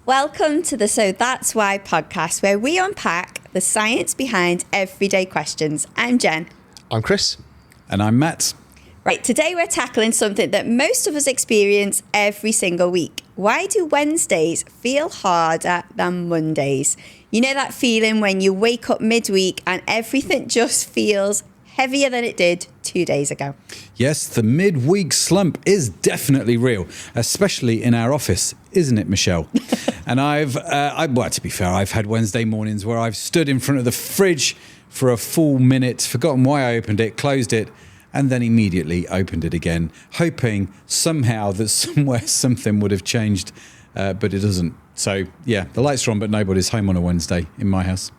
Welcome to the So That's Why podcast, where we unpack the science behind everyday questions. I'm Jen. I'm Chris. And I'm Matt. Right, today we're tackling something that most of us experience every single week. Why do Wednesdays feel harder than Mondays? You know that feeling when you wake up midweek and everything just feels heavier than it did 2 days ago? Yes, the midweek slump is definitely real, especially in our office, isn't it, Michelle? And well, to be fair, I've had Wednesday mornings where I've stood in front of the fridge for a full minute, forgotten why I opened it, closed it, and then immediately opened it again, hoping somehow that somewhere something would have changed, but it doesn't. So, yeah, the lights are on, but nobody's home on a Wednesday in my house.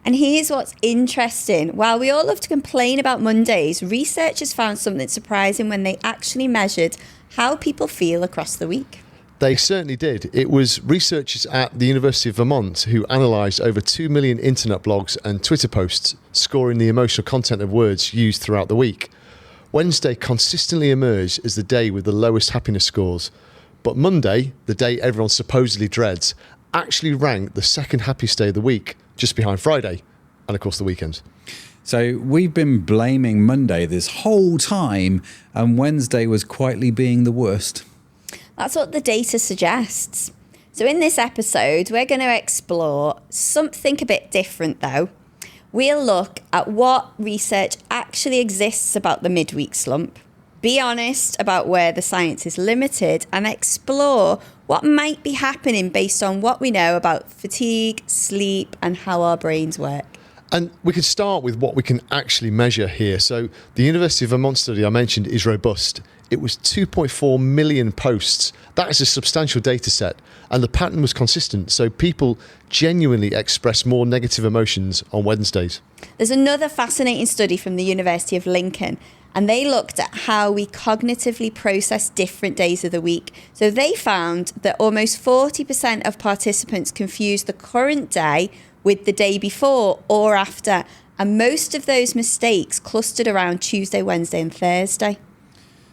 And here's what's interesting. While we all love to complain about Mondays, researchers found something surprising when they actually measured how people feel across the week. They certainly did. It was researchers at the University of Vermont who analysed over 2 million internet blogs and Twitter posts, scoring the emotional content of words used throughout the week. Wednesday consistently emerged as the day with the lowest happiness scores. But Monday, the day everyone supposedly dreads, actually ranked the second happiest day of the week, just behind Friday and, of course, the weekend. So we've been blaming Monday this whole time, and Wednesday was quietly being the worst. That's what the data suggests. So in this episode, we're going to explore something a bit different, though. We'll look at what research actually exists about the midweek slump, be honest about where the science is limited, and explore what might be happening based on what we know about fatigue, sleep, and how our brains work. And we could start with what we can actually measure here. So the University of Vermont study I mentioned is robust. It was 2.4 million posts. That is a substantial data set. And the pattern was consistent. So people genuinely express more negative emotions on Wednesdays. There's another fascinating study from the University of Lincoln, and they looked at how we cognitively process different days of the week. So they found that almost 40% of participants confused the current day with the day before or after. And most of those mistakes clustered around Tuesday, Wednesday, and Thursday.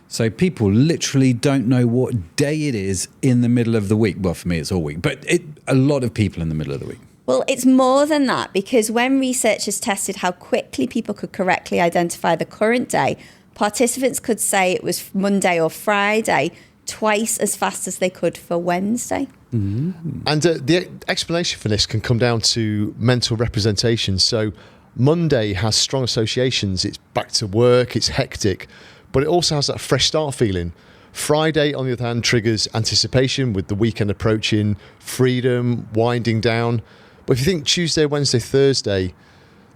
So people literally don't know what day it is in the middle of the week. Well, for me, it's all week, but a lot of people in the middle of the week. Well, it's more than that, because when researchers tested how quickly people could correctly identify the current day, participants could say it was Monday or Friday twice as fast as they could for Wednesday. Mm-hmm. And the explanation for this can come down to mental representation. So Monday has strong associations. It's back to work, it's hectic, but it also has that fresh start feeling. Friday, on the other hand, triggers anticipation with the weekend approaching, freedom, winding down. But if you think Tuesday, Wednesday, Thursday,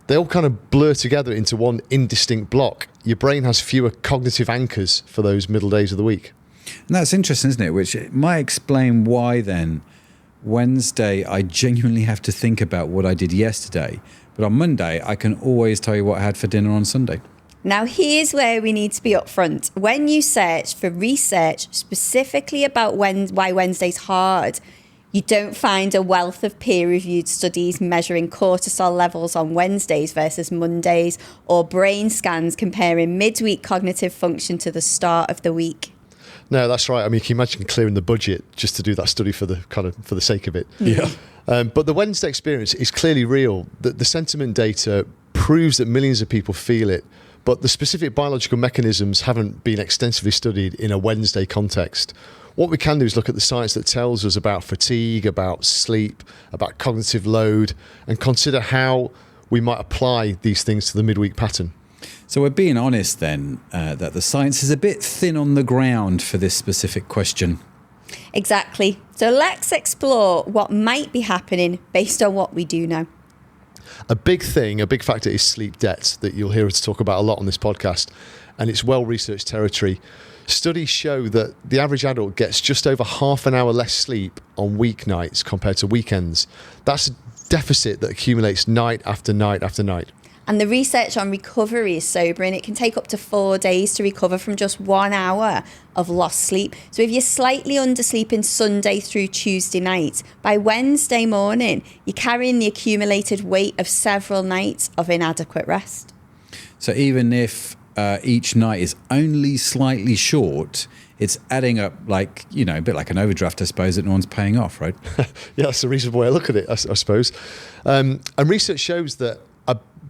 they all kind of blur together into one indistinct block. Your brain has fewer cognitive anchors for those middle days of the week. And that's interesting, isn't it? Which might explain why then Wednesday I genuinely have to think about what I did yesterday. But on Monday, I can always tell you what I had for dinner on Sunday. Now, here's where we need to be upfront. When you search for research specifically about why Wednesday's hard, you don't find a wealth of peer-reviewed studies measuring cortisol levels on Wednesdays versus Mondays, or brain scans comparing midweek cognitive function to the start of the week. No, that's right. I mean, can you imagine clearing the budget just to do that study for the sake of it? Yeah. But the Wednesday experience is clearly real. The sentiment data proves that millions of people feel it, but the specific biological mechanisms haven't been extensively studied in a Wednesday context. What we can do is look at the science that tells us about fatigue, about sleep, about cognitive load, and consider how we might apply these things to the midweek pattern. So we're being honest then that the science is a bit thin on the ground for this specific question. Exactly. So let's explore what might be happening based on what we do know. A big factor is sleep debt that you'll hear us talk about a lot on this podcast, and it's well-researched territory. Studies show that the average adult gets just over half an hour less sleep on weeknights compared to weekends. That's a deficit that accumulates night after night after night. And the research on recovery is sobering. It can take up to 4 days to recover from just 1 hour of lost sleep. So if you're slightly undersleeping Sunday through Tuesday night, by Wednesday morning, you're carrying the accumulated weight of several nights of inadequate rest. So even if each night is only slightly short, it's adding up like, a bit like an overdraft, I suppose, that no one's paying off, right? Yeah, that's a reasonable way to look at it, I suppose. And research shows that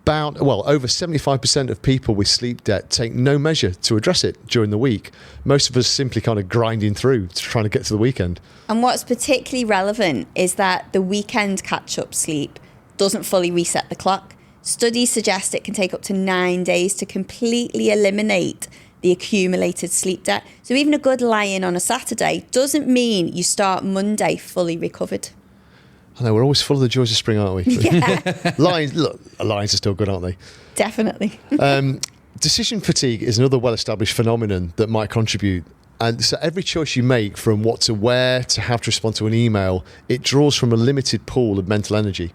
over 75% of people with sleep debt take no measure to address it during the week. Most of us simply kind of grinding through to trying to get to the weekend. And what's particularly relevant is that the weekend catch-up sleep doesn't fully reset the clock. Studies suggest it can take up to 9 days to completely eliminate the accumulated sleep debt. So even a good lie-in on a Saturday doesn't mean you start Monday fully recovered. I know, we're always full of the joys of spring, aren't we? Yeah. Lions are still good, aren't they? Definitely. Decision fatigue is another well-established phenomenon that might contribute. And so every choice you make, from what to wear to how to respond to an email, it draws from a limited pool of mental energy.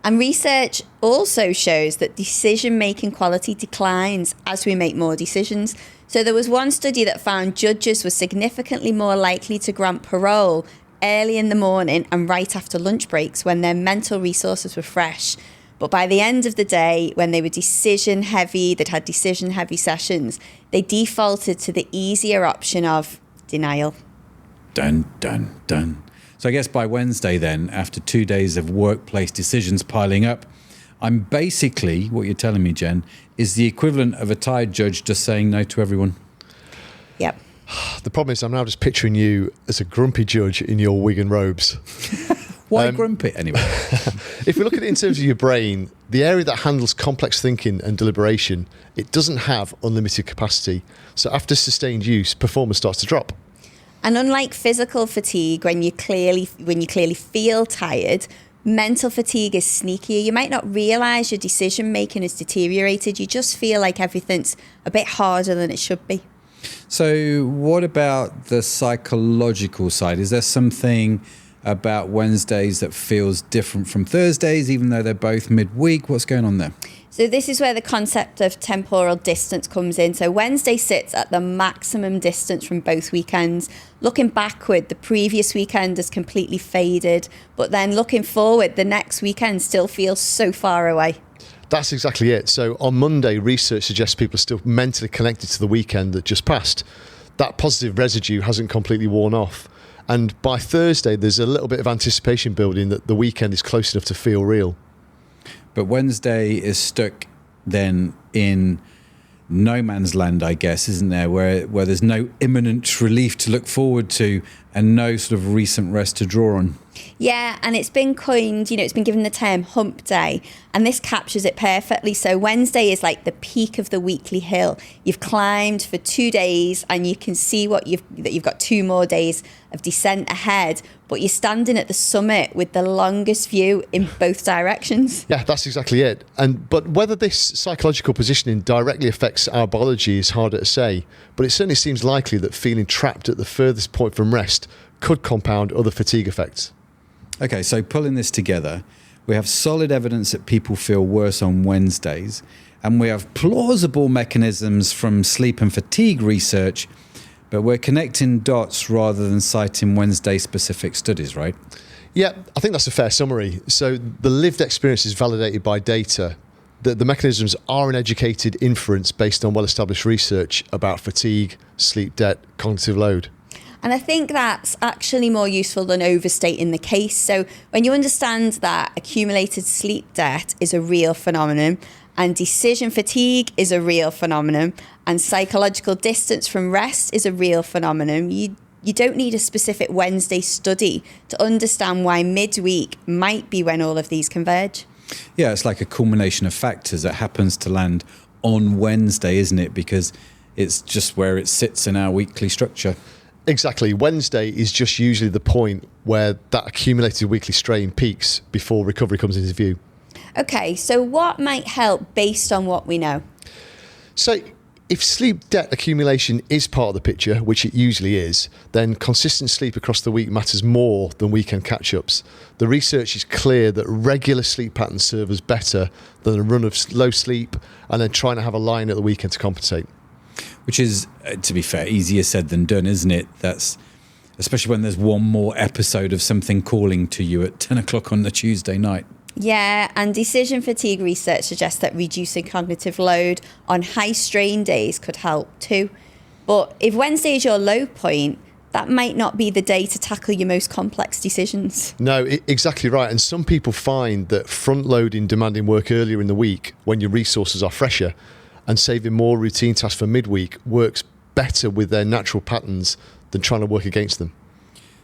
And research also shows that decision-making quality declines as we make more decisions. So there was one study that found judges were significantly more likely to grant parole early in the morning and right after lunch breaks when their mental resources were fresh. But by the end of the day, when they were they'd had decision-heavy sessions, they defaulted to the easier option of denial. Dun, dun, dun. So I guess by Wednesday then, after 2 days of workplace decisions piling up, I'm basically, what you're telling me, Jen, is the equivalent of a tired judge just saying no to everyone. Yep. The problem is I'm now just picturing you as a grumpy judge in your wig and robes. Why grumpy? Anyway. If we look at it in terms of your brain, the area that handles complex thinking and deliberation, it doesn't have unlimited capacity. So after sustained use, performance starts to drop. And unlike physical fatigue, when you clearly feel tired, mental fatigue is sneakier. You might not realise your decision making is deteriorated. You just feel like everything's a bit harder than it should be. So what about the psychological side? Is there something about Wednesdays that feels different from Thursdays, even though they're both midweek? What's going on there? So this is where the concept of temporal distance comes in. So Wednesday sits at the maximum distance from both weekends. Looking backward, the previous weekend has completely faded, but then looking forward, the next weekend still feels so far away. That's exactly it. So on Monday, research suggests people are still mentally connected to the weekend that just passed. That positive residue hasn't completely worn off. And by Thursday, there's a little bit of anticipation building that the weekend is close enough to feel real. But Wednesday is stuck then in no man's land, I guess, isn't there? Where there's no imminent relief to look forward to and no sort of recent rest to draw on. Yeah, and it's been coined, it's been given the term hump day, and this captures it perfectly. So Wednesday is like the peak of the weekly hill. You've climbed for 2 days and you can see that you've got 2 more days of descent ahead, but you're standing at the summit with the longest view in both directions. Yeah, that's exactly it. But whether this psychological positioning directly affects our biology is harder to say, but it certainly seems likely that feeling trapped at the furthest point from rest could compound other fatigue effects. Okay, so pulling this together, we have solid evidence that people feel worse on Wednesdays, and we have plausible mechanisms from sleep and fatigue research, but we're connecting dots rather than citing Wednesday-specific studies, right? Yeah, I think that's a fair summary. So the lived experience is validated by data. The mechanisms are an educated inference based on well-established research about fatigue, sleep debt, cognitive load. And I think that's actually more useful than overstating the case. So when you understand that accumulated sleep debt is a real phenomenon and decision fatigue is a real phenomenon and psychological distance from rest is a real phenomenon, you don't need a specific Wednesday study to understand why midweek might be when all of these converge. Yeah, it's like a culmination of factors that happens to land on Wednesday, isn't it? Because it's just where it sits in our weekly structure. Exactly. Wednesday is just usually the point where that accumulated weekly strain peaks before recovery comes into view. Okay, so what might help based on what we know? So if sleep debt accumulation is part of the picture, which it usually is, then consistent sleep across the week matters more than weekend catch-ups. The research is clear that regular sleep patterns serve us better than a run of low sleep and then trying to have a line at the weekend to compensate. Which is, to be fair, easier said than done, isn't it? That's especially when there's one more episode of something calling to you at 10 o'clock on the Tuesday night. Yeah, and decision fatigue research suggests that reducing cognitive load on high strain days could help too. But if Wednesday is your low point, that might not be the day to tackle your most complex decisions. No, exactly right. And some people find that front-loading demanding work earlier in the week when your resources are fresher and saving more routine tasks for midweek works better with their natural patterns than trying to work against them.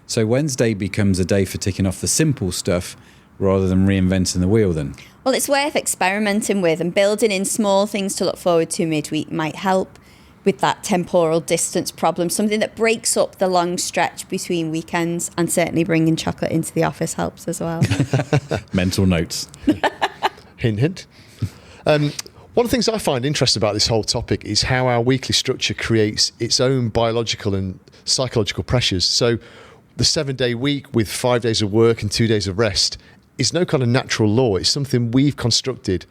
So Wednesday becomes a day for ticking off the simple stuff rather than reinventing the wheel then? Well, it's worth experimenting with, and building in small things to look forward to midweek might help with that temporal distance problem. Something that breaks up the long stretch between weekends, and certainly bringing chocolate into the office helps as well. Mental notes. Hint, hint. One of the things I find interesting about this whole topic is how our weekly structure creates its own biological and psychological pressures. So the 7-day week with 5 days of work and 2 days of rest is no kind of natural law. It's something we've constructed,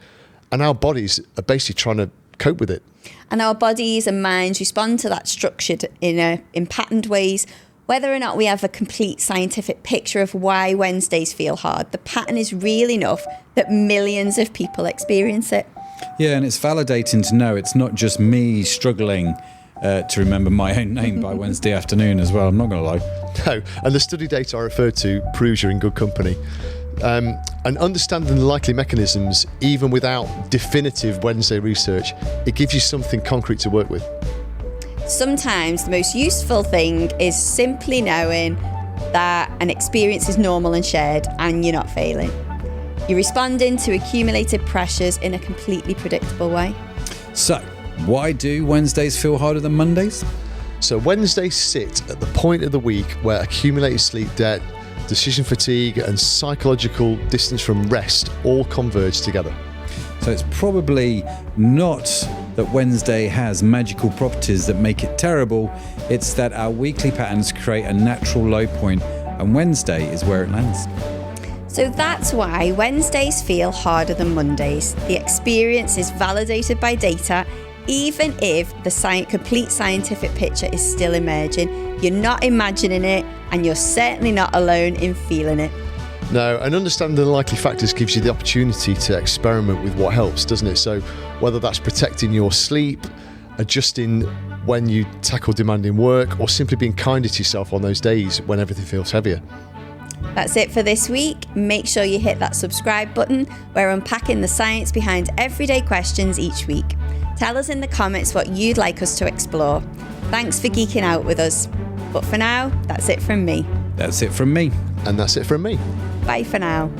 and our bodies are basically trying to cope with it. And our bodies and minds respond to that structured in patterned ways. Whether or not we have a complete scientific picture of why Wednesdays feel hard, the pattern is real enough that millions of people experience it. Yeah, and it's validating to know it's not just me struggling to remember my own name by Wednesday afternoon as well. I'm not going to lie. No, and the study data I referred to proves you're in good company. And understanding the likely mechanisms, even without definitive Wednesday research, it gives you something concrete to work with. Sometimes the most useful thing is simply knowing that an experience is normal and shared, and you're not failing. You're responding to accumulated pressures in a completely predictable way. So, why do Wednesdays feel harder than Mondays? So Wednesdays sit at the point of the week where accumulated sleep debt, decision fatigue and psychological distance from rest all converge together. So it's probably not that Wednesday has magical properties that make it terrible. It's that our weekly patterns create a natural low point, and Wednesday is where it lands. So that's why Wednesdays feel harder than Mondays. The experience is validated by data, even if the complete scientific picture is still emerging. You're not imagining it, and you're certainly not alone in feeling it. No, and understanding the likely factors gives you the opportunity to experiment with what helps, doesn't it? So whether that's protecting your sleep, adjusting when you tackle demanding work, or simply being kinder to yourself on those days when everything feels heavier. That's it for this week. Make sure you hit that subscribe button. We're unpacking the science behind everyday questions each week. Tell us in the comments what you'd like us to explore. Thanks for geeking out with us. But for now, that's it from me. That's it from me. And that's it from me. Bye for now.